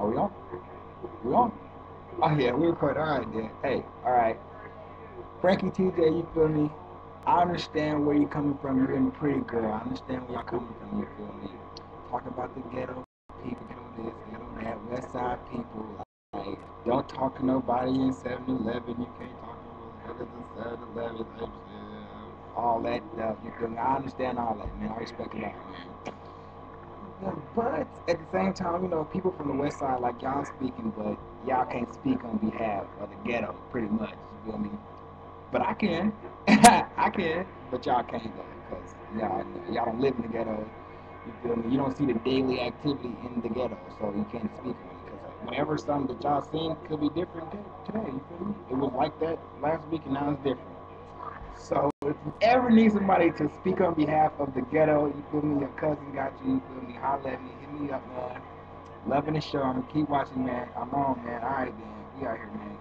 Are we on? We on? Oh yeah, we record. All right then. Hey, all right. Frankie TJ, you feel me? I understand where you're coming from. You're in pretty girl. I understand where you're coming from. You feel me? Talk about the ghetto people, ghetto this, ghetto that, West Side people. Like, don't talk to nobody in 7-Eleven. You can't talk to nobody in 7-Eleven. All that stuff. You feel me? I understand all that, man. I respect it all, man. Yeah, but at the same time, people from the West Side like y'all speaking, but y'all can't speak on behalf of the ghetto, pretty much. You feel me? But I can. I can. But y'all can't though, because y'all don't live in the ghetto. You feel me? You don't see the daily activity in the ghetto, so you can't speak on it. Because whenever something that y'all seen could be different today, you feel me? It was like that last week, and now it's different. So if you ever need somebody to speak on behalf of the ghetto, you feel me? Your cousin got you. You feel me? Holla at me. Hit me up, man. Loving the show. I'm gonna keep watching, man. I'm on, man. All right, man. We out here, man.